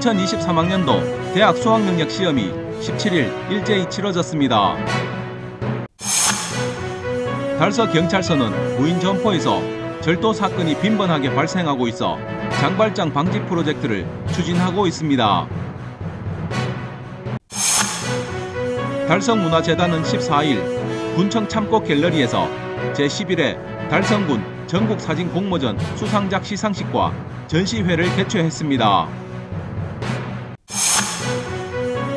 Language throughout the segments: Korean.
2023학년도 대학 수학능력 시험이 17일 일제히 치러졌습니다. 달서 경찰서는 무인 점포에서 절도 사건이 빈번하게 발생하고 있어 장발장 방지 프로젝트를 추진하고 있습니다. 달성문화재단은 14일 군청 참고 갤러리에서 제11회 달성군 전국사진 공모전 수상작 시상식과 전시회를 개최했습니다.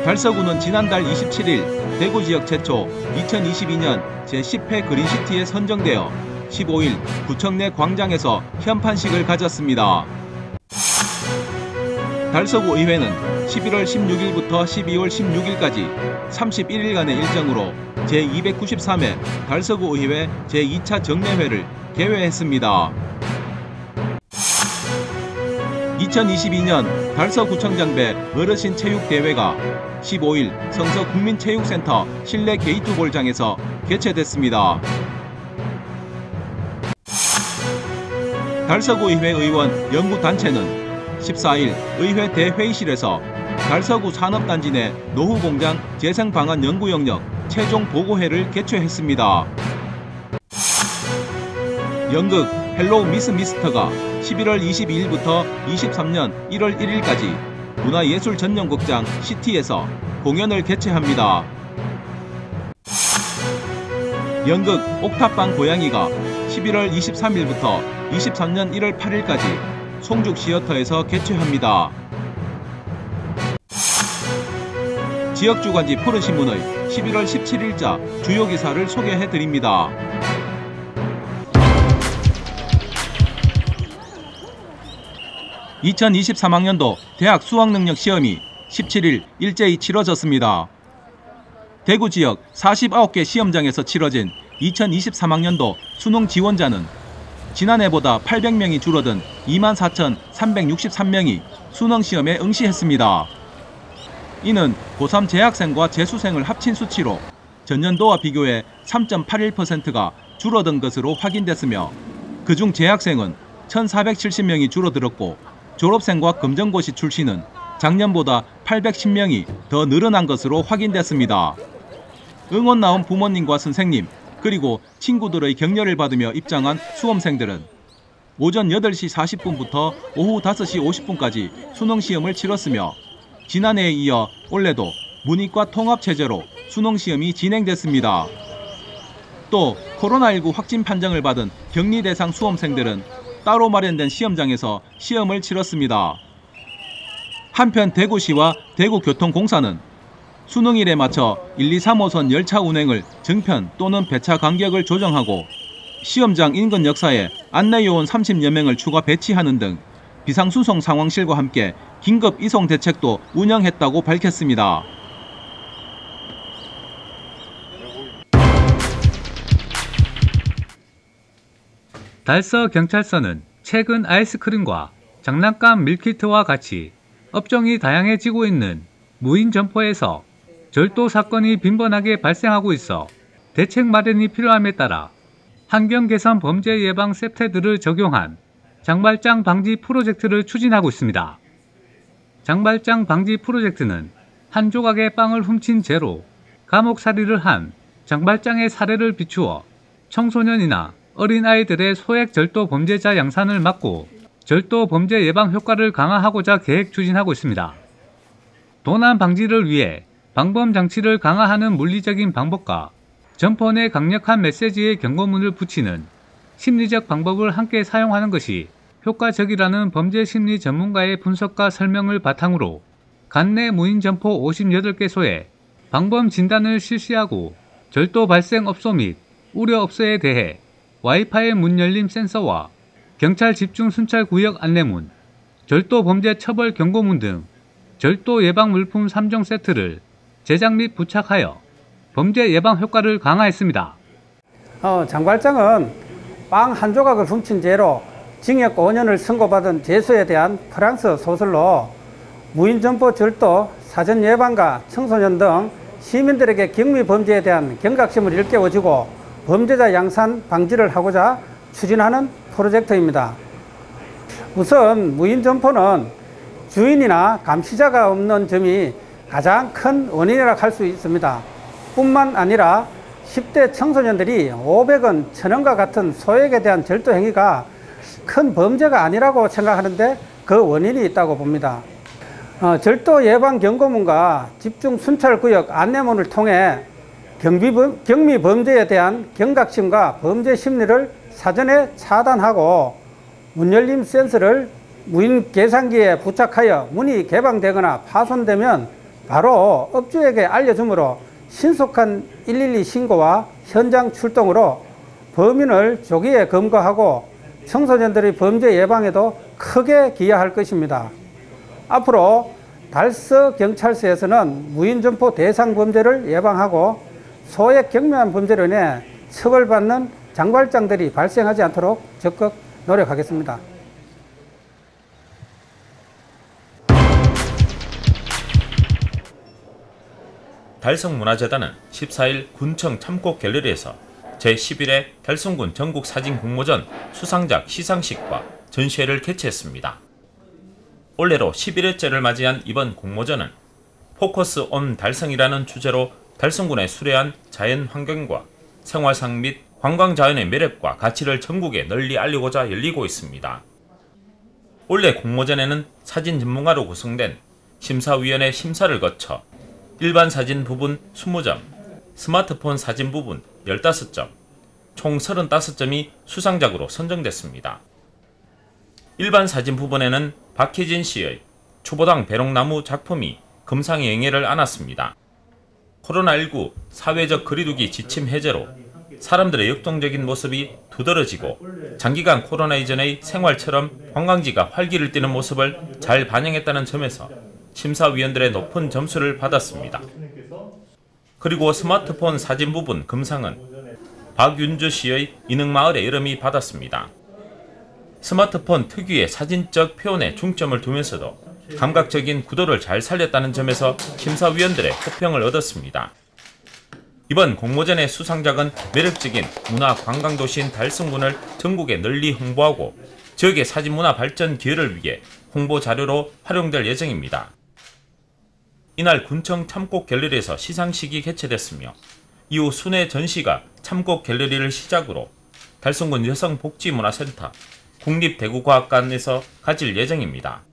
달서군은 지난달 27일 대구 지역 최초 2022년 제10회 그린시티에 선정되어 15일 구청 내 광장에서 현판식을 가졌습니다. 달서구 의회는 11월 16일부터 12월 16일까지 31일간의 일정으로 제293회 달서구 의회 제2차 정례회를 개회했습니다. 2022년 달서구청장배 어르신 체육대회가 15일 성서국민체육센터 실내 게이트볼장에서 개최됐습니다. 달서구의회 의원 연구단체는 14일 의회 대회의실에서 달서구 산업단지 내 노후공장 재생방안 연구 영역 최종 보고회를 개최했습니다. 연극 헬로우 미스 미스터가 11월 22일부터 23년 1월 1일까지 문화예술전용극장 시티에서 공연을 개최합니다. 연극 옥탑방 고양이가 11월 23일부터 23년 1월 8일까지 송죽시어터에서 개최합니다. 지역주간지 푸른신문의 11월 17일자 주요 기사를 소개해드립니다. (2023학년도) 대학 수학능력 시험이 17일 일제히 치러졌습니다. 대구 지역 49개 시험장에서 치러진 2023학년도 수능 지원자는 지난해보다 800명이 줄어든 24,363명이 수능시험에 응시했습니다. 이는 고3 재학생과 재수생을 합친 수치로 전년도와 비교해 3.81%가 줄어든 것으로 확인됐으며 그중 재학생은 1,470명이 줄어들었고 졸업생과 검정고시 출신은 작년보다 810명이 더 늘어난 것으로 확인됐습니다. 응원 나온 부모님과 선생님 그리고 친구들의 격려를 받으며 입장한 수험생들은 오전 8시 40분부터 오후 5시 50분까지 수능시험을 치렀으며 지난해에 이어 올해도 문이과 통합체제로 수능시험이 진행됐습니다. 또 코로나19 확진 판정을 받은 격리 대상 수험생들은 따로 마련된 시험장에서 시험을 치렀습니다. 한편 대구시와 대구교통공사는 수능일에 맞춰 1, 2, 3호선 열차 운행을 정편 또는 배차 간격을 조정하고 시험장 인근 역사에 안내요원 30여 명을 추가 배치하는 등 비상수송 상황실과 함께 긴급 이송 대책도 운영했다고 밝혔습니다. 달서 경찰서는 최근 아이스크림과 장난감 밀키트와 같이 업종이 다양해지고 있는 무인 점포에서 절도 사건이 빈번하게 발생하고 있어 대책 마련이 필요함에 따라 환경 개선 범죄 예방 세태들을 적용한 장발장 방지 프로젝트를 추진하고 있습니다. 장발장 방지 프로젝트는 한 조각의 빵을 훔친 죄로 감옥살이를 한 장발장의 사례를 비추어 청소년이나 어린아이들의 소액 절도 범죄자 양산을 막고 절도 범죄 예방 효과를 강화하고자 계획 추진하고 있습니다. 도난 방지를 위해 방범 장치를 강화하는 물리적인 방법과 점포 내 강력한 메시지의 경고문을 붙이는 심리적 방법을 함께 사용하는 것이 효과적이라는 범죄 심리 전문가의 분석과 설명을 바탕으로 관내 무인 점포 58개소에 방범 진단을 실시하고 절도 발생 업소 및 우려 업소에 대해 와이파이 문 열림 센서와 경찰 집중 순찰 구역 안내문, 절도 범죄 처벌 경고문 등 절도 예방 물품 3종 세트를 제작 및 부착하여 범죄 예방 효과를 강화했습니다. 장발장은 빵 한 조각을 훔친 죄로 징역 5년을 선고받은 죄수에 대한 프랑스 소설로 무인 점포 절도 사전 예방과 청소년 등 시민들에게 경미 범죄에 대한 경각심을 일깨워주고 범죄자 양산 방지를 하고자 추진하는 프로젝트입니다. 우선 무인 점포는 주인이나 감시자가 없는 점이 가장 큰 원인이라 할 수 있습니다. 뿐만 아니라 10대 청소년들이 500원, 1000원과 같은 소액에 대한 절도 행위가 큰 범죄가 아니라고 생각하는데 그 원인이 있다고 봅니다. 절도 예방 경고문과 집중 순찰구역 안내문을 통해 경미 범죄에 대한 경각심과 범죄 심리를 사전에 차단하고 문 열림 센서를 무인 계산기에 부착하여 문이 개방되거나 파손되면 바로 업주에게 알려주므로 신속한 112 신고와 현장 출동으로 범인을 조기에 검거하고 청소년들의 범죄 예방에도 크게 기여할 것입니다. 앞으로 달서경찰서에서는 무인점포 대상 범죄를 예방하고 소액 경미한 범죄로 인해 처벌받는 장발장들이 발생하지 않도록 적극 노력하겠습니다. 달성문화재단은 14일 군청 참곡 갤러리에서 제11회 달성군 전국 사진 공모전 수상작 시상식과 전시회를 개최했습니다. 올해로 11회째를 맞이한 이번 공모전은 포커스 온 달성이라는 주제로 달성군의 수려한 자연 환경과 생활상 및 관광자연의 매력과 가치를 전국에 널리 알리고자 열리고 있습니다. 올해 공모전에는 사진 전문가로 구성된 심사위원회 심사를 거쳐 일반 사진 부분 20점, 스마트폰 사진 부분 15점, 총 35점이 수상작으로 선정됐습니다. 일반 사진 부분에는 박혜진 씨의 추보당 배롱나무 작품이 금상의 영예를 안았습니다. 코로나19 사회적 거리두기 지침 해제로 사람들의 역동적인 모습이 두드러지고 장기간 코로나 이전의 생활처럼 관광지가 활기를 띠는 모습을 잘 반영했다는 점에서 심사위원들의 높은 점수를 받았습니다. 그리고 스마트폰 사진 부분 금상은 박윤주 씨의 인흥마을의 이름이 받았습니다. 스마트폰 특유의 사진적 표현에 중점을 두면서도 감각적인 구도를 잘 살렸다는 점에서 심사위원들의 호평을 얻었습니다. 이번 공모전의 수상작은 매력적인 문화관광도시인 달성군을 전국에 널리 홍보하고 지역의 사진문화 발전 기여를 위해 홍보 자료로 활용될 예정입니다. 이날 군청 참곡 갤러리에서 시상식이 개최됐으며 이후 순회 전시가 참곡 갤러리를 시작으로 달성군 여성복지문화센터, 국립대구과학관에서 가질 예정입니다.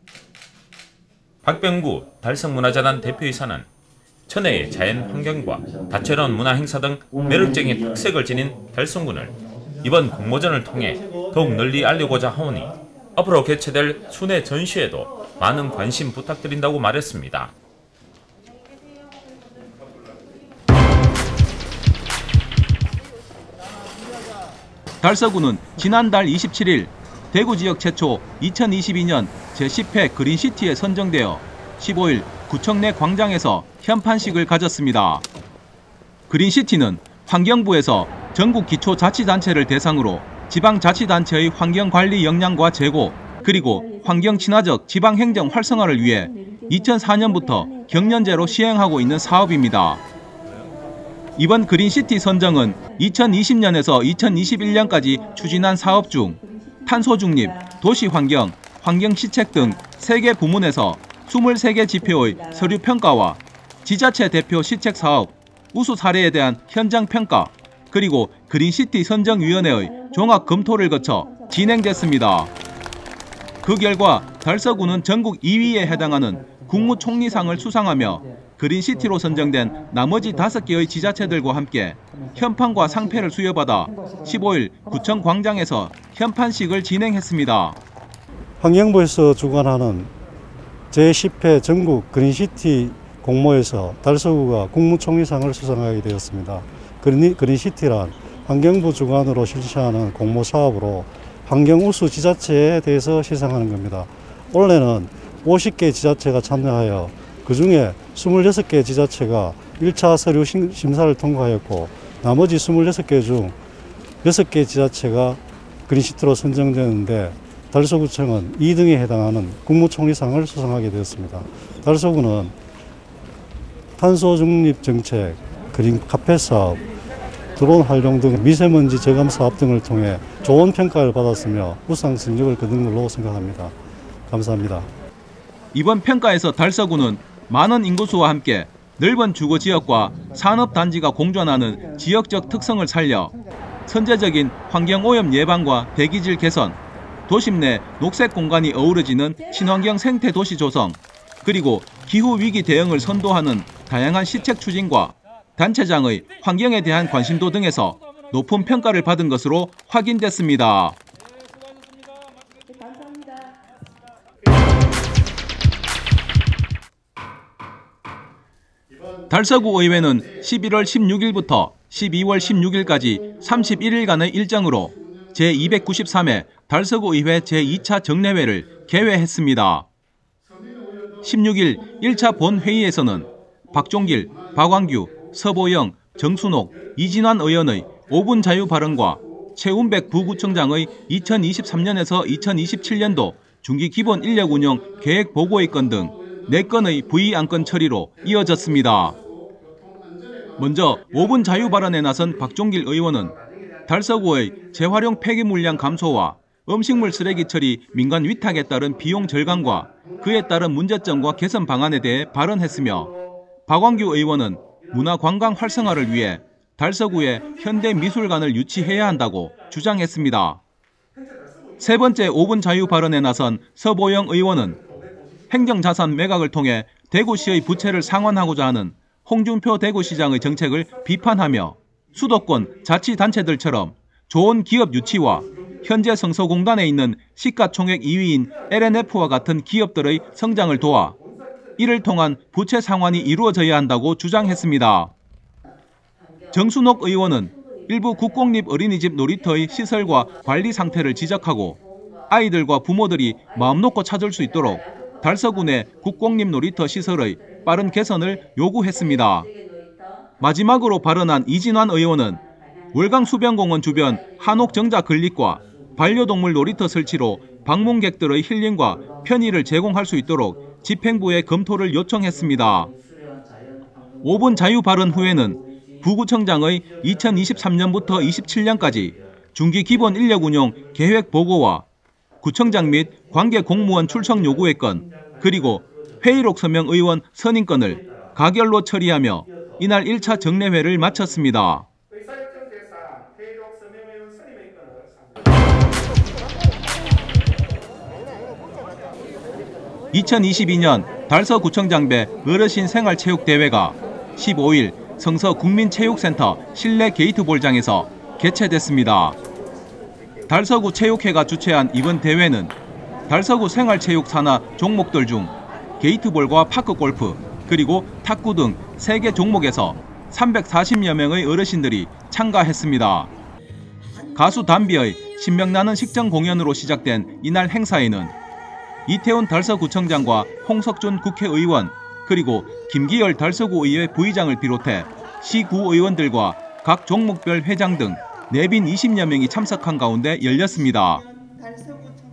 박병구 달성문화재단 대표이사는 천혜의 자연 환경과 다채로운 문화 행사 등 매력적인 특색을 지닌 달성군을 이번 공모전을 통해 더욱 널리 알리고자 하오니 앞으로 개최될 순회 전시회도 많은 관심 부탁드린다고 말했습니다. 달서구는 지난달 27일 대구 지역 최초 2022년 제10회 그린시티에 선정되어 15일 구청 내 광장에서 현판식을 가졌습니다. 그린시티는 환경부에서 전국 기초자치단체를 대상으로 지방자치단체의 환경관리 역량과 제고 그리고 환경친화적 지방행정 활성화를 위해 2004년부터 경년제로 시행하고 있는 사업입니다. 이번 그린시티 선정은 2020년에서 2021년까지 추진한 사업 중 탄소중립, 도시환경, 환경시책 등 3개 부문에서 23개 지표의 서류평가와 지자체 대표 시책사업, 우수 사례에 대한 현장평가, 그리고 그린시티 선정위원회의 종합검토를 거쳐 진행됐습니다. 그 결과 달서구는 전국 2위에 해당하는 국무총리상을 수상하며 그린시티로 선정된 나머지 5개의 지자체들과 함께 현판과 상패를 수여받아 15일 구청 광장에서 현판식을 진행했습니다. 환경부에서 주관하는 제10회 전국 그린시티 공모에서 달서구가 국무총리상을 수상하게 되었습니다. 그린시티란 환경부 주관으로 실시하는 공모 사업으로 환경우수 지자체에 대해서 시상하는 겁니다. 올해는 50개 지자체가 참여하여 그 중에 26개 지자체가 1차 서류 심사를 통과하였고 나머지 26개 중 6개 지자체가 그린시티로 선정되는데 달서구청은 2등에 해당하는 국무총리상을 수상하게 되었습니다. 달서구는 탄소중립 정책, 그린 카페 사업, 드론 활용 등 미세먼지 저감 사업 등을 통해 좋은 평가를 받았으며 우상 성적을 거둔 걸로 생각합니다. 감사합니다. 이번 평가에서 달서구는 많은 인구수와 함께 넓은 주거지역과 산업단지가 공존하는 지역적 특성을 살려 선제적인 환경오염 예방과 대기질 개선, 도심 내 녹색 공간이 어우러지는 친환경 생태 도시 조성, 그리고 기후위기 대응을 선도하는 다양한 시책 추진과 단체장의 환경에 대한 관심도 등에서 높은 평가를 받은 것으로 확인됐습니다. 달서구 의회는 11월 16일부터 12월 16일까지 31일간의 일정으로 제293회 달서구 의회 제2차 정례회를 개회했습니다. 16일 1차 본회의에서는 박종길, 박완규, 서보영, 정순옥, 이진환 의원의 5분 자유 발언과 최운백 부구청장의 2023년에서 2027년도 중기 기본 인력 운영 계획 보고의 건 등 4건의 부의 안건 처리로 이어졌습니다. 먼저 5분 자유 발언에 나선 박종길 의원은 달서구의 재활용 폐기 물량 감소와 음식물 쓰레기 처리 민간 위탁에 따른 비용 절감과 그에 따른 문제점과 개선 방안에 대해 발언했으며, 박완규 의원은 문화관광 활성화를 위해 달서구에 현대미술관을 유치해야 한다고 주장했습니다. 세 번째 5분 자유 발언에 나선 서보영 의원은 행정자산 매각을 통해 대구시의 부채를 상환하고자 하는 홍준표 대구시장의 정책을 비판하며 수도권 자치단체들처럼 좋은 기업 유치와 현재 성서공단에 있는 시가총액 2위인 LNF와 같은 기업들의 성장을 도와 이를 통한 부채 상환이 이루어져야 한다고 주장했습니다. 정순옥 의원은 일부 국공립 어린이집 놀이터의 시설과 관리 상태를 지적하고 아이들과 부모들이 마음 놓고 찾을 수 있도록 달서구 내 국공립 놀이터 시설의 빠른 개선을 요구했습니다. 마지막으로 발언한 이진환 의원은 월강수변공원 주변 한옥정자 건립과 반려동물 놀이터 설치로 방문객들의 힐링과 편의를 제공할 수 있도록 집행부에 검토를 요청했습니다. 5분 자유 발언 후에는 부구청장의 2023년부터 27년까지 중기 기본 인력 운용 계획 보고와 구청장 및 관계 공무원 출석 요구의 건, 그리고 회의록 서명 의원 선임건을 가결로 처리하며 이날 1차 정례회를 마쳤습니다. 2022년 달서구청장배 어르신 생활체육대회가 15일 성서 국민체육센터 실내 게이트볼장에서 개최됐습니다. 달서구 체육회가 주최한 이번 대회는 달서구 생활체육 산하 종목들 중 게이트볼과 파크골프, 그리고 탁구 등 3개 종목에서 340여 명의 어르신들이 참가했습니다. 가수 담비의 신명나는 식전 공연으로 시작된 이날 행사에는 이태훈 달서구청장과 홍석준 국회의원, 그리고 김기열 달서구의회 부의장을 비롯해 시구의원들과 각 종목별 회장 등 내빈 20여 명이 참석한 가운데 열렸습니다.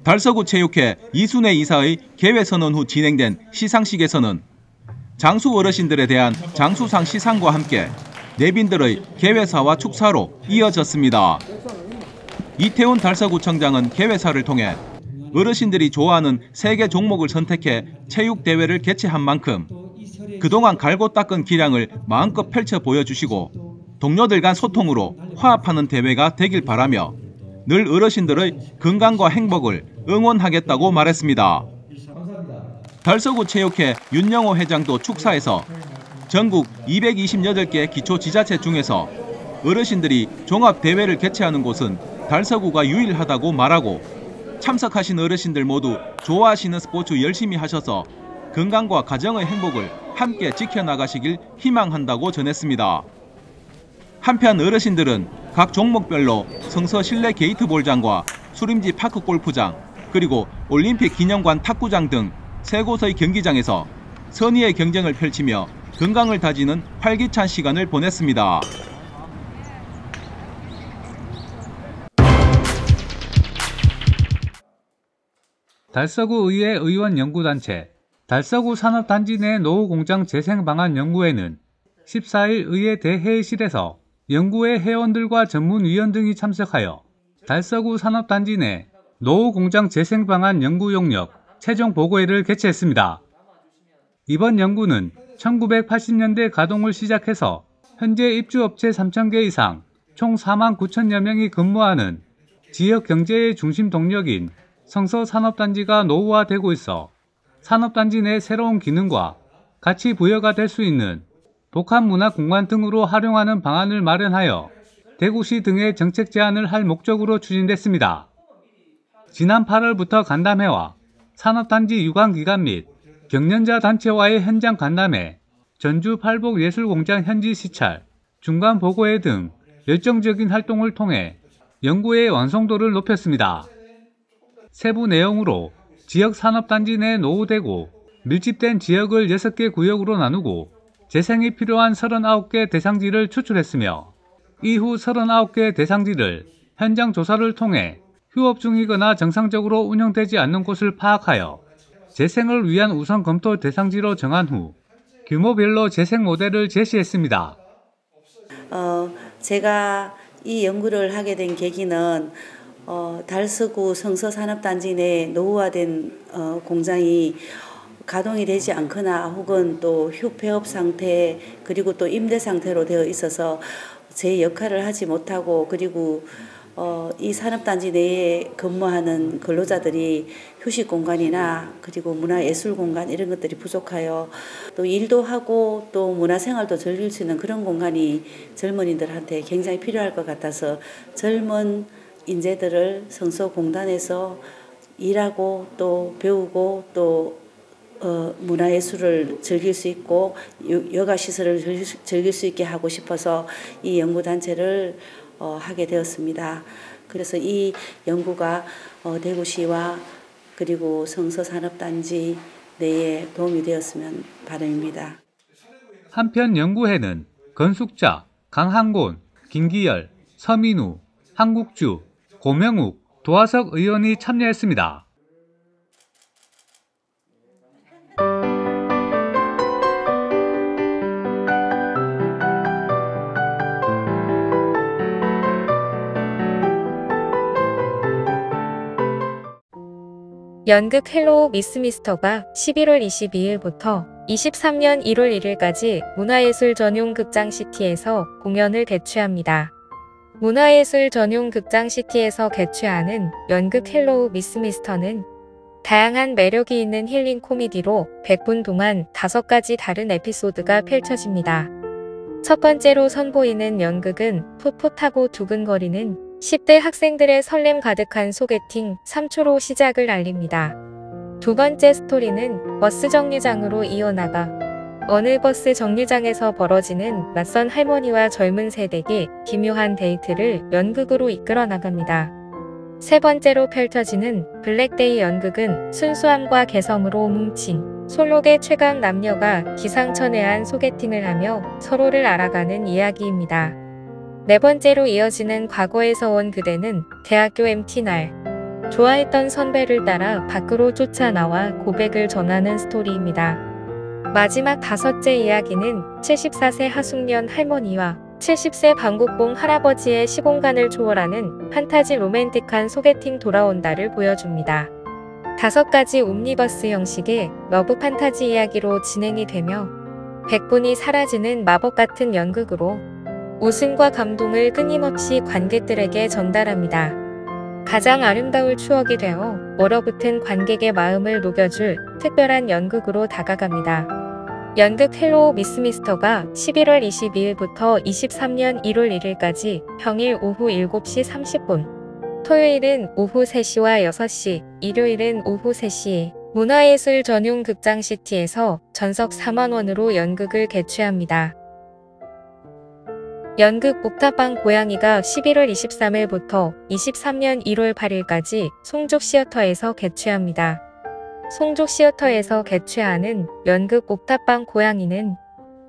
달서구 체육회 이순애 이사의 개회선언 후 진행된 시상식에서는 장수 어르신들에 대한 장수상 시상과 함께 내빈들의 개회사와 축사로 이어졌습니다. 이태훈 달서구청장은 개회사를 통해 어르신들이 좋아하는 3개 종목을 선택해 체육대회를 개최한 만큼 그동안 갈고 닦은 기량을 마음껏 펼쳐 보여주시고 동료들 간 소통으로 화합하는 대회가 되길 바라며 늘 어르신들의 건강과 행복을 응원하겠다고 말했습니다. 달서구 체육회 윤영호 회장도 축사에서 전국 228개 기초지자체 중에서 어르신들이 종합대회를 개최하는 곳은 달서구가 유일하다고 말하고, 참석하신 어르신들 모두 좋아하시는 스포츠 열심히 하셔서 건강과 가정의 행복을 함께 지켜나가시길 희망한다고 전했습니다. 한편 어르신들은 각 종목별로 성서 실내 게이트볼장과 수림지 파크 골프장, 그리고 올림픽 기념관 탁구장 등 3곳의 경기장에서 선의의 경쟁을 펼치며 건강을 다지는 활기찬 시간을 보냈습니다. 달서구 의회 의원 연구단체 달서구 산업단지 내 노후공장 재생방안 연구회는 14일 의회 대회의실에서 연구회 회원들과 전문위원 등이 참석하여 달서구 산업단지 내 노후공장 재생방안 연구 용역 최종 보고회를 개최했습니다. 이번 연구는 1980년대 가동을 시작해서 현재 입주업체 3,000개 이상 총 4만 9천여 명이 근무하는 지역 경제의 중심 동력인 성서산업단지가 노후화되고 있어 산업단지 내 새로운 기능과 가치 부여가 될 수 있는 복합문화공간 등으로 활용하는 방안을 마련하여 대구시 등의 정책 제안을 할 목적으로 추진됐습니다. 지난 8월부터 간담회와 산업단지 유관기관 및 경연자 단체와의 현장 간담회, 전주 팔복예술공장 현지 시찰, 중간 보고회 등 열정적인 활동을 통해 연구의 완성도를 높였습니다. 세부 내용으로 지역 산업단지 내 노후되고 밀집된 지역을 6개 구역으로 나누고 재생이 필요한 39개 대상지를 추출했으며 이후 39개 대상지를 현장 조사를 통해 휴업 중이거나 정상적으로 운영되지 않는 곳을 파악하여 재생을 위한 우선 검토 대상지로 정한 후 규모별로 재생 모델을 제시했습니다. 제가 이 연구를 하게 된 계기는 달서구 성서산업단지 내 노후화된 공장이 가동이 되지 않거나 혹은 또 휴폐업 상태 그리고 또 임대 상태로 되어 있어서 제 역할을 하지 못하고 그리고 이 산업단지 내에 근무하는 근로자들이 휴식 공간이나 그리고 문화예술 공간 이런 것들이 부족하여 또 일도 하고 또 문화생활도 즐길 수 있는 그런 공간이 젊은이들한테 굉장히 필요할 것 같아서 젊은 인재들을 성서공단에서 일하고 또 배우고 또 문화예술을 즐길 수 있고 여가시설을 즐길 수 있게 하고 싶어서 이 연구단체를 하게 되었습니다. 그래서 이 연구가 대구시와 그리고 성서산업단지 내에 도움이 되었으면 바람입니다. 한편 연구회는 건숙자, 강한곤, 김기열, 서민우, 한국주, 고명욱, 도하석 의원이 참여했습니다. 연극 헬로우 미스 미스터가 11월 22일부터 23년 1월 1일까지 문화예술 전용 극장 시티에서 공연을 개최합니다. 문화예술 전용 극장 시티에서 개최하는 연극 헬로우 미스 미스터는 다양한 매력이 있는 힐링 코미디로 100분 동안 5가지 다른 에피소드가 펼쳐집니다. 첫 번째로 선보이는 연극은 풋풋하고 두근거리는 10대 학생들의 설렘 가득한 소개팅 3초로 시작을 알립니다. 두 번째 스토리는 버스 정류장으로 이어나가 어느 버스 정류장에서 벌어지는 낯선 할머니와 젊은 세대의 기묘한 데이트를 연극으로 이끌어 나갑니다. 세 번째로 펼쳐지는 블랙데이 연극은 순수함과 개성으로 뭉친 솔로계 최강 남녀가 기상천외한 소개팅을 하며 서로를 알아가는 이야기입니다. 네 번째로 이어지는 과거에서 온 그대는 대학교 MT 날 좋아했던 선배를 따라 밖으로 쫓아나와 고백을 전하는 스토리입니다. 마지막 5째 이야기는 74세 하숙년 할머니와 70세 방국봉 할아버지의 시공간을 초월하는 판타지 로맨틱한 소개팅 돌아온다를 보여줍니다. 5가지 옴니버스 형식의 러브 판타지 이야기로 진행이 되며 100분이 사라지는 마법 같은 연극으로 웃음과 감동을 끊임없이 관객들에게 전달합니다. 가장 아름다울 추억이 되어 얼어붙은 관객의 마음을 녹여줄 특별한 연극으로 다가갑니다. 연극 헬로우 미스 미스터가 11월 22일부터 23년 1월 1일까지 평일 오후 7시 30분, 토요일은 오후 3시와 6시, 일요일은 오후 3시에 문화예술 전용 극장 시티에서 전석 4만 원으로 연극을 개최합니다. 연극 옥탑방 고양이가 11월 23일부터 23년 1월 8일까지 송족시어터에서 개최합니다. 송족시어터에서 개최하는 연극 옥탑방 고양이는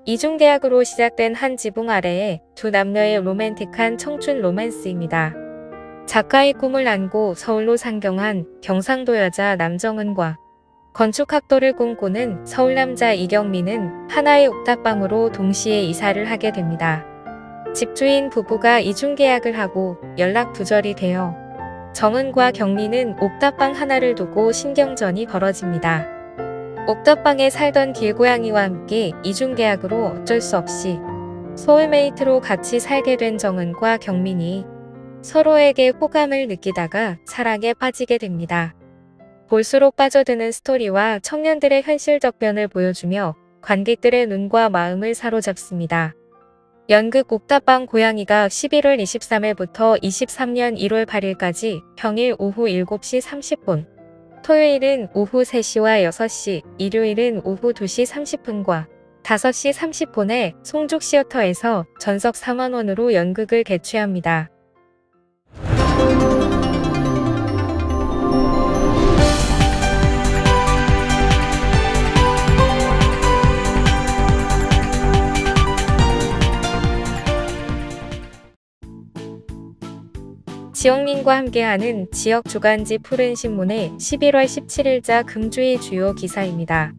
이중계약으로 시작된 한 지붕 아래에 두 남녀의 로맨틱한 청춘 로맨스입니다. 작가의 꿈을 안고 서울로 상경한 경상도 여자 남정은과 건축학도를 꿈꾸는 서울남자 이경민은 하나의 옥탑방으로 동시에 이사를 하게 됩니다. 집주인 부부가 이중계약을 하고 연락 두절이 되어 정은과 경민은 옥탑방 하나를 두고 신경전이 벌어집니다. 옥탑방에 살던 길고양이와 함께 이중계약으로 어쩔 수 없이 소울메이트로 같이 살게 된 정은과 경민이 서로에게 호감을 느끼다가 사랑에 빠지게 됩니다. 볼수록 빠져드는 스토리와 청년들의 현실적 변을 보여주며 관객들의 눈과 마음을 사로잡습니다. 연극 옥탑방 고양이가 11월 23일부터 23년 1월 8일까지 평일 오후 7시 30분, 토요일은 오후 3시와 6시, 일요일은 오후 2시 30분과 5시 30분에 송죽시어터에서 전석 4만원으로 연극을 개최합니다. 지영민과 함께하는 지역 주간지 푸른신문의 11월 17일자 금주의 주요 기사입니다.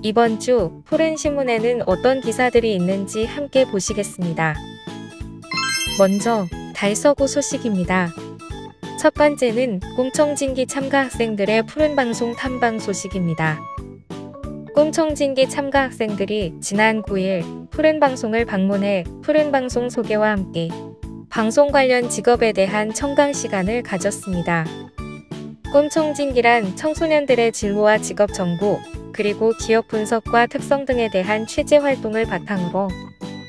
이번 주 푸른신문에는 어떤 기사들이 있는지 함께 보시겠습니다. 먼저 달서구 소식입니다. 첫 번째는 꿈청진기 참가 학생들의 푸른방송 탐방 소식입니다. 꿈청진기 참가 학생들이 지난 9일 푸른방송을 방문해 푸른방송 소개와 함께 방송 관련 직업에 대한 청강 시간을 가졌습니다. 꿈청진기란 청소년들의 진로와 직업 정보, 그리고 기업 분석과 특성 등에 대한 취재 활동을 바탕으로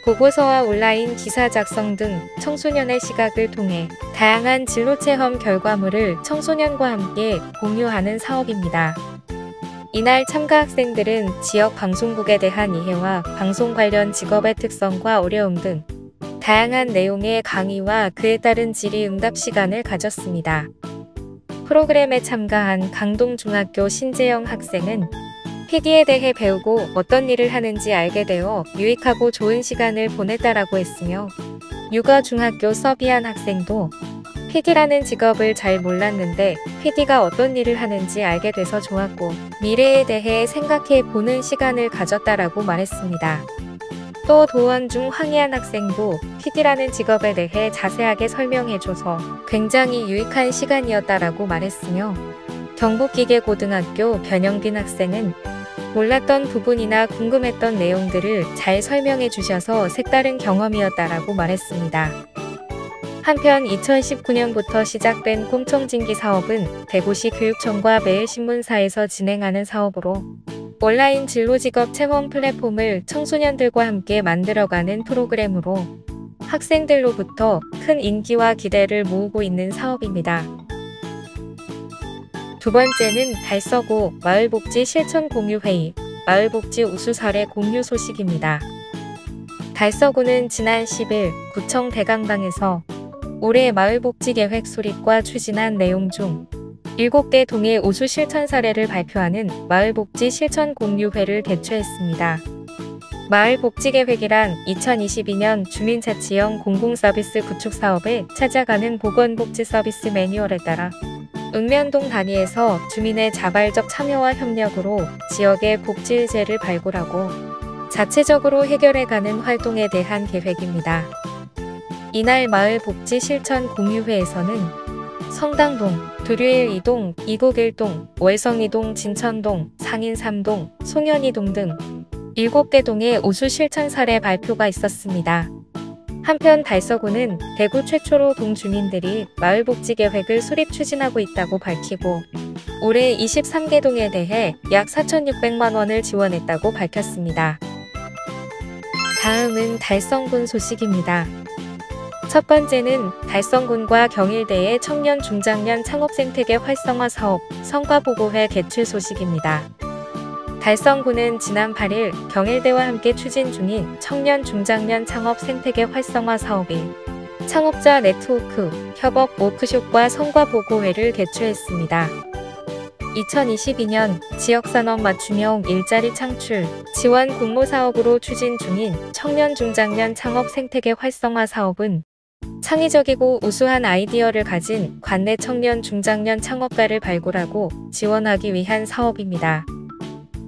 보고서와 온라인 기사 작성 등 청소년의 시각을 통해 다양한 진로 체험 결과물을 청소년과 함께 공유하는 사업입니다. 이날 참가 학생들은 지역 방송국에 대한 이해와 방송 관련 직업의 특성과 어려움 등 다양한 내용의 강의와 그에 따른 질의응답 시간을 가졌습니다. 프로그램에 참가한 강동중학교 신재영 학생은 PD에 대해 배우고 어떤 일을 하는지 알게 되어 유익하고 좋은 시간을 보냈다라고 했으며, 육아중학교 서비안 학생도 PD라는 직업을 잘 몰랐는데 PD가 어떤 일을 하는지 알게 돼서 좋았고 미래에 대해 생각해 보는 시간을 가졌다라고 말했습니다. 또 도원중 황희안 학생도 PD라는 직업에 대해 자세하게 설명해줘서 굉장히 유익한 시간이었다라고 말했으며, 경북기계고등학교 변영빈 학생은 몰랐던 부분이나 궁금했던 내용들을 잘 설명해 주셔서 색다른 경험이었다라고 말했습니다. 한편 2019년부터 시작된 꿈청진기 사업은 대구시 교육청과 매일신문사에서 진행하는 사업으로 온라인 진로직업 체험 플랫폼을 청소년들과 함께 만들어가는 프로그램으로 학생들로부터 큰 인기와 기대를 모으고 있는 사업입니다. 두 번째는 달서구 마을복지 실천공유회의, 마을복지 우수 사례 공유 소식입니다. 달서구는 지난 10일 구청 대강당에서 올해 마을복지계획 수립과 추진한 내용 중 7개 동의 우수 실천 사례를 발표하는 마을복지 실천공유회를 개최했습니다. 마을복지계획이란 2022년 주민자치형 공공서비스 구축 사업에 찾아가는 보건복지 서비스 매뉴얼에 따라 읍면동 단위에서 주민의 자발적 참여와 협력으로 지역의 복지의제를 발굴하고 자체적으로 해결해가는 활동에 대한 계획입니다. 이날 마을복지실천공유회에서는 성당동, 두류일 2동, 이곡 1동, 월성 2동, 진천동, 상인 3동, 송현 2동 등 7개 동의 우수 실천 사례 발표가 있었습니다. 한편 달서구는 대구 최초로 동주민들이 마을복지계획을 수립 추진하고 있다고 밝히고 올해 23개 동에 대해 약 4,600만 원을 지원했다고 밝혔습니다. 다음은 달성군 소식입니다. 첫 번째는 달성군과 경일대의 청년 중장년 창업생태계 활성화 사업 성과보고회 개최 소식입니다. 달성군은 지난 8일 경일대와 함께 추진 중인 청년 중장년 창업 생태계 활성화 사업인 창업자 네트워크 협업 워크숍과 성과보고회를 개최했습니다. 2022년 지역산업 맞춤형 일자리 창출 지원 공모사업으로 추진 중인 청년 중장년 창업 생태계 활성화 사업은 창의적이고 우수한 아이디어를 가진 관내 청년 중장년 창업가를 발굴하고 지원하기 위한 사업입니다.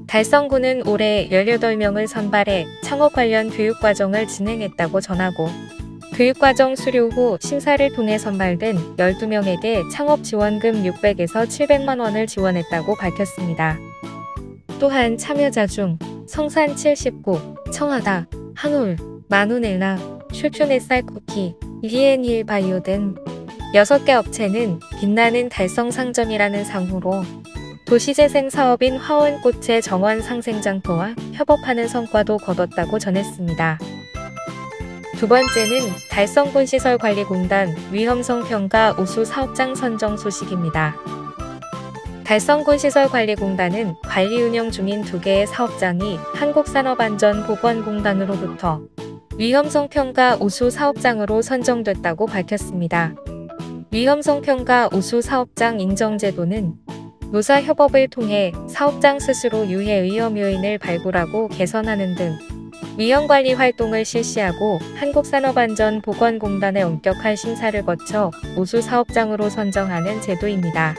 달성군은 올해 18명을 선발해 창업 관련 교육과정을 진행했다고 전하고 교육과정 수료 후 심사를 통해 선발된 12명에게 창업지원금 600에서 700만 원을 지원했다고 밝혔습니다. 또한 참여자 중 성산 79, 청하다, 한올, 마누넬라, 슈큐넷살 쿠키, 리엔힐 바이오 등 6개 업체는 빛나는 달성 상점이라는 상호로 도시재생 사업인 화원꽃의 정원 상생장터와 협업하는 성과도 거뒀다고 전했습니다. 두 번째는 달성군시설관리공단 위험성 평가 우수 사업장 선정 소식입니다. 달성군시설관리공단은 관리 운영 중인 2개의 사업장이 한국산업안전보건공단으로부터 위험성 평가 우수 사업장으로 선정됐다고 밝혔습니다. 위험성 평가 우수 사업장 인정 제도는 노사 협업을 통해 사업장 스스로 유해 위험 요인을 발굴하고 개선하는 등 위험관리 활동을 실시하고 한국산업안전보건공단의 엄격한 심사를 거쳐 우수 사업장으로 선정하는 제도입니다.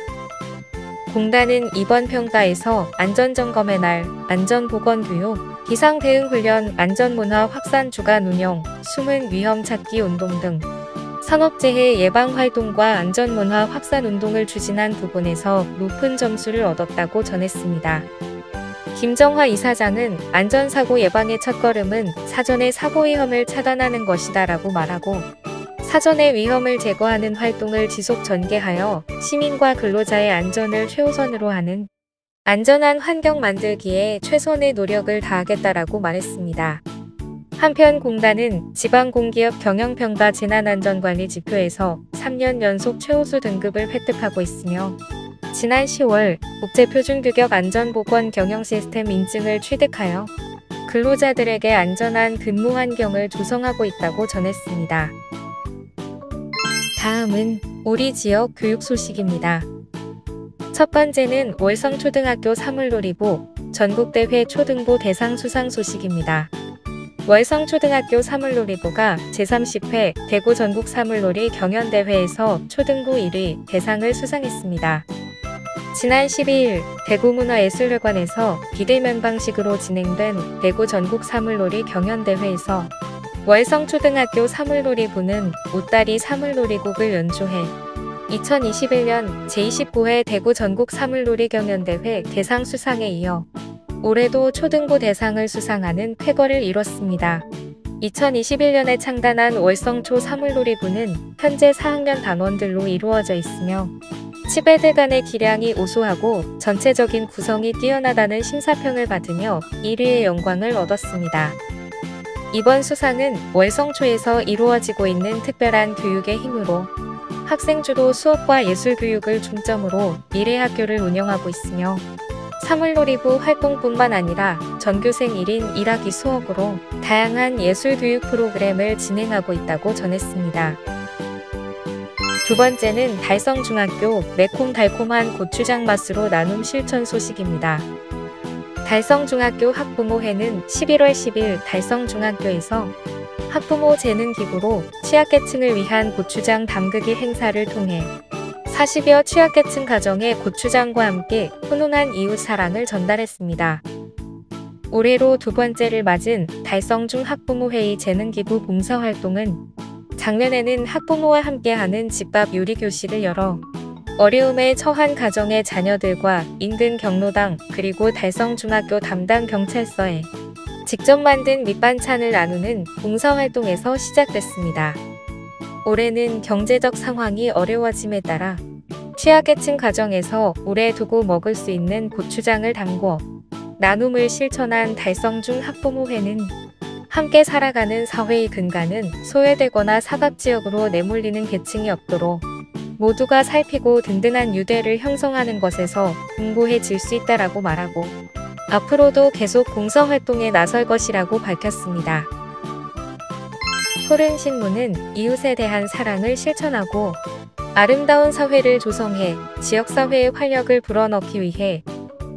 공단은 이번 평가에서 안전점검의 날, 안전보건교육, 비상대응훈련, 안전문화 확산 주간 운영, 숨은 위험 찾기 운동 등 산업재해 예방활동과 안전문화 확산 운동을 추진한 부분에서 높은 점수를 얻었다고 전했습니다. 김정화 이사장은 안전사고 예방의 첫걸음은 사전에 사고 위험을 차단하는 것이다 라고 말하고 사전의 위험을 제거하는 활동을 지속 전개하여 시민과 근로자의 안전을 최우선으로 하는 안전한 환경 만들기에 최선의 노력을 다하겠다라고 말했습니다. 한편 공단은 지방공기업 경영평가 재난안전관리 지표에서 3년 연속 최우수 등급을 획득하고 있으며 지난 10월 국제표준규격 안전보건 경영시스템 인증을 취득하여 근로자들에게 안전한 근무 환경을 조성하고 있다고 전했습니다. 다음은 우리 지역 교육 소식입니다. 첫 번째는 월성초등학교 사물놀이부 전국대회 초등부 대상 수상 소식입니다. 월성초등학교 사물놀이부가 제30회 대구 전국 사물놀이 경연대회에서 초등부 1위 대상을 수상했습니다. 지난 12일 대구문화예술회관에서 비대면 방식으로 진행된 대구 전국 사물놀이 경연대회에서 월성초등학교 사물놀이부는 웃다리 사물놀이곡을 연주해 2021년 제29회 대구 전국 사물놀이 경연대회 대상 수상에 이어 올해도 초등부 대상을 수상하는 쾌거를 이뤘습니다. 2021년에 창단한 월성초 사물놀이부는 현재 4학년 단원들로 이루어져 있으며 치배들 간의 기량이 우수하고 전체적인 구성이 뛰어나다는 심사평을 받으며 1위의 영광을 얻었습니다. 이번 수상은 월성초에서 이루어지고 있는 특별한 교육의 힘으로 학생주도 수업과 예술교육을 중점으로 미래학교를 운영하고 있으며 사물놀이부 활동뿐만 아니라 전교생 1인 1학기 수업으로 다양한 예술교육 프로그램을 진행하고 있다고 전했습니다. 두 번째는 달성중학교 매콤달콤한 고추장 맛으로 나눔 실천 소식입니다. 달성중학교 학부모회는 11월 10일 달성중학교에서 학부모 재능기부로 취약계층을 위한 고추장 담그기 행사를 통해 40여 취약계층 가정에 고추장과 함께 훈훈한 이웃사랑을 전달했습니다. 올해로 두 번째를 맞은 달성중 학부모회의 재능기부 봉사활동은 작년에는 학부모와 함께하는 집밥 요리교실을 열어 어려움에 처한 가정의 자녀들과 인근 경로당 그리고 달성중학교 담당 경찰서에 직접 만든 밑반찬을 나누는 봉사활동에서 시작됐습니다. 올해는 경제적 상황이 어려워짐에 따라 취약계층 가정에서 오래 두고 먹을 수 있는 고추장을 담궈 나눔을 실천한 달성중 학부모회는 함께 살아가는 사회의 근간은 소외되거나 사각지역으로 내몰리는 계층이 없도록 모두가 살피고 든든한 유대를 형성하는 것에서 공고해질 수 있다라고 말하고 앞으로도 계속 봉사활동에 나설 것이라고 밝혔습니다. 푸른신문은 이웃에 대한 사랑을 실천하고 아름다운 사회를 조성해 지역사회의 활력을 불어넣기 위해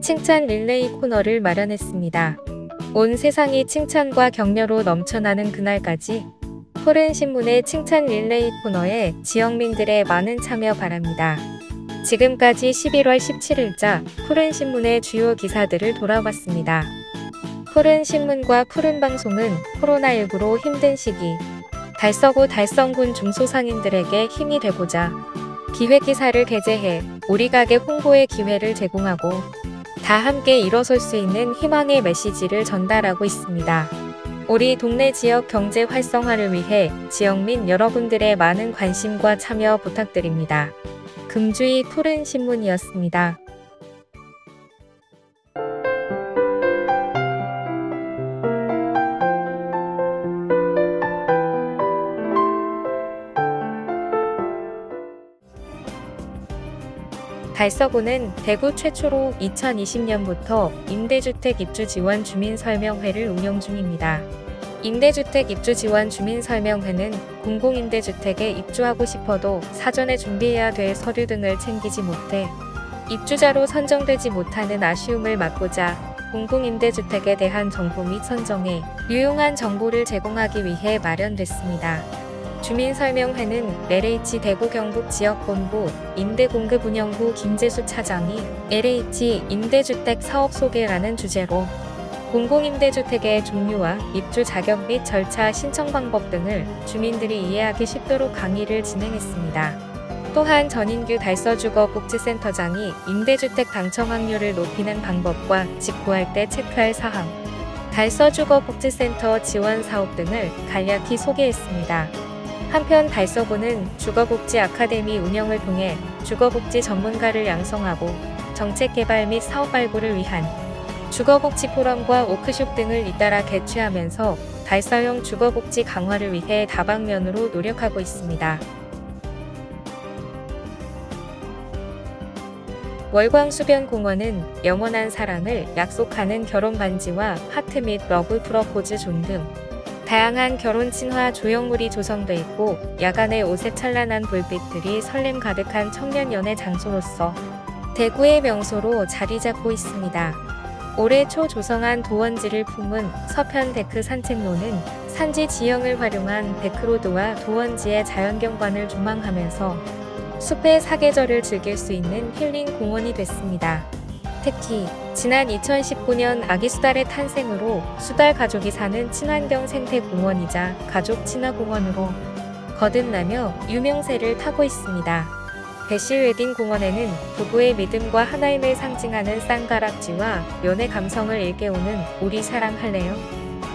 칭찬 릴레이 코너를 마련했습니다. 온 세상이 칭찬과 격려로 넘쳐나는 그날까지 푸른신문의 칭찬 릴레이 코너에 지역민들의 많은 참여 바랍니다. 지금까지 11월 17일자 푸른신문의 주요 기사들을 돌아봤습니다. 푸른신문과 푸른방송은 코로나19로 힘든 시기 달서구 달성군 중소상인들에게 힘이 되고자 기획기사를 게재해 우리 가게 홍보의 기회를 제공하고 다 함께 일어설 수 있는 희망의 메시지를 전달하고 있습니다. 우리 동네 지역 경제 활성화를 위해 지역민 여러분들의 많은 관심과 참여 부탁드립니다. 금주의 푸른신문이었습니다. 달서구는 대구 최초로 2020년부터 임대주택 입주지원 주민설명회를 운영 중입니다. 임대주택 입주지원 주민설명회는 공공임대주택에 입주하고 싶어도 사전에 준비해야 될 서류 등을 챙기지 못해 입주자로 선정되지 못하는 아쉬움을 막고자 공공임대주택에 대한 정보 및 선정에 유용한 정보를 제공하기 위해 마련됐습니다. 주민설명회는 LH 대구 경북지역본부 임대공급운영부 김재수 차장이 LH 임대주택 사업 소개라는 주제로 공공임대주택의 종류와 입주 자격 및 절차 신청 방법 등을 주민들이 이해하기 쉽도록 강의를 진행했습니다. 또한 전인규 달서주거복지센터장이 임대주택 당첨 확률을 높이는 방법과 직구할 때 체크할 사항, 달서주거복지센터 지원 사업 등을 간략히 소개했습니다. 한편 달서구는 주거복지 아카데미 운영을 통해 주거복지 전문가를 양성하고 정책 개발 및 사업 발굴을 위한 주거복지 포럼과 워크숍 등을 잇따라 개최하면서 달서형 주거복지 강화를 위해 다방면으로 노력하고 있습니다. 월광수변공원은 영원한 사랑을 약속하는 결혼 반지와 하트 및 러브 프러포즈 존 등 다양한 결혼 친화 조형물이 조성돼 있고 야간의 옷에 찬란한 불빛들이 설렘 가득한 청년 연애 장소로서 대구의 명소로 자리 잡고 있습니다. 올해 초 조성한 도원지를 품은 서편 데크 산책로는 산지 지형을 활용한 데크로드와 도원지의 자연경관을 조망하면서 숲의 사계절을 즐길 수 있는 힐링 공원이 됐습니다. 특히 지난 2019년 아기 수달의 탄생으로 수달 가족이 사는 친환경 생태공원이자 가족 친화공원으로 거듭나며 유명세를 타고 있습니다. 배실웨딩공원에는 부부의 믿음과 하나임을 상징하는 쌍가락지와 연애 감성을 일깨우는 우리 사랑할래요?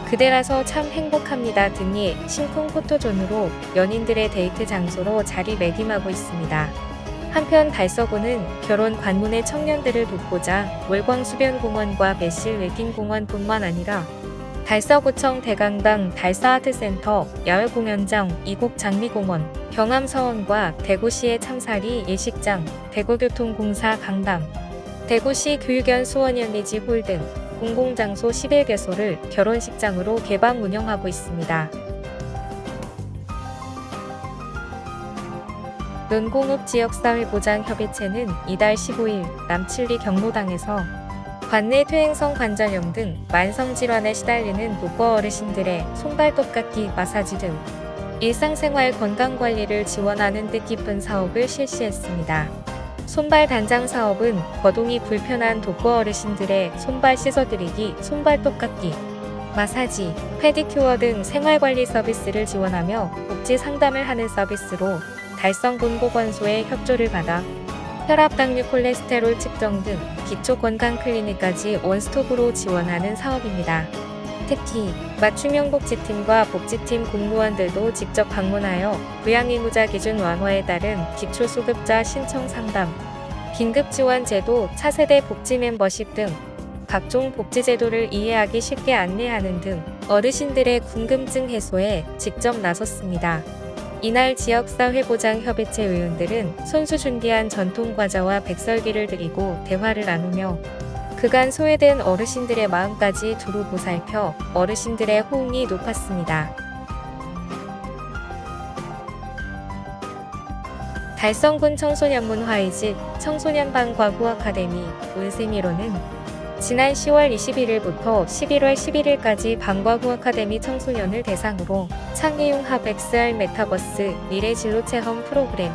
그대라서 참 행복합니다 등이 심쿵 포토존으로 연인들의 데이트 장소로 자리매김하고 있습니다. 한편 달서구는 결혼 관문의 청년들을 돕고자 월광수변공원과 배실웨딩공원뿐만 아니라 달서구청 대강당 달서아트센터, 야외공연장, 이곡장미공원, 경암서원과 대구시의 참사리 예식장, 대구교통공사 강당, 대구시 교육연 수원연리지홀 등 공공장소 11개소를 결혼식장으로 개방 운영하고 있습니다. 논공업지역사회보장협의체는 이달 15일 남칠리 경로당에서 관내 퇴행성 관절염 등 만성질환에 시달리는 독거 어르신들의 손발톱깎이, 마사지 등 일상생활 건강관리를 지원하는 뜻깊은 사업을 실시했습니다. 손발 단장 사업은 거동이 불편한 독거 어르신들의 손발 씻어드리기, 손발톱깎이, 마사지, 페디큐어 등 생활관리 서비스를 지원하며 복지 상담을 하는 서비스로 달성군보건소의 협조를 받아 혈압, 당류, 콜레스테롤 측정 등 기초건강 클리닉까지 원스톱으로 지원하는 사업입니다. 특히 맞춤형 복지팀과 복지팀 공무원들도 직접 방문하여 부양의무자 기준 완화에 따른 기초수급자 신청 상담, 긴급지원제도, 차세대 복지 멤버십 등 각종 복지제도를 이해하기 쉽게 안내하는 등 어르신들의 궁금증 해소에 직접 나섰습니다. 이날 지역사회보장협의체 의원들은 손수 준비한 전통과자와 백설기를 드리고 대화를 나누며 그간 소외된 어르신들의 마음까지 두루 보살펴 어르신들의 호응이 높았습니다. 달성군 청소년문 화이집 청소년방과 후아카데미 운세미로는 지난 10월 21일부터 11월 11일까지 방과 후아카데미 청소년을 대상으로 창의융합 XR 메타버스 미래진로 체험 프로그램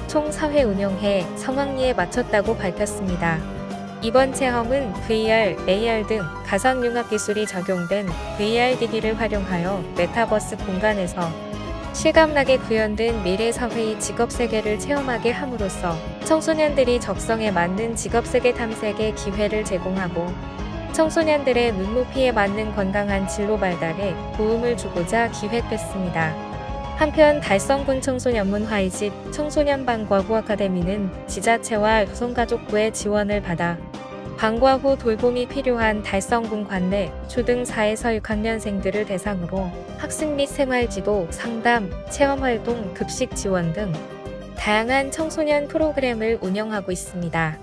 총 4회 운영해 성황리에 마쳤다고 밝혔습니다. 이번 체험은 VR, AR 등 가상융합 기술이 적용된 VR 기기를 활용하여 메타버스 공간에서 실감나게 구현된 미래사회의 직업세계를 체험하게 함으로써 청소년들이 적성에 맞는 직업세계 탐색의 기회를 제공하고 청소년들의 눈높이에 맞는 건강한 진로 발달에 도움을 주고자 기획됐습니다. 한편 달성군 청소년문 화이집 청소년방과후 아카데미는 지자체와 여성가족부의 지원을 받아 방과 후 돌봄이 필요한 달성군 관내 초등 4에서 6학년생들을 대상으로 학습 및 생활지도, 상담, 체험활동, 급식 지원 등 다양한 청소년 프로그램을 운영하고 있습니다.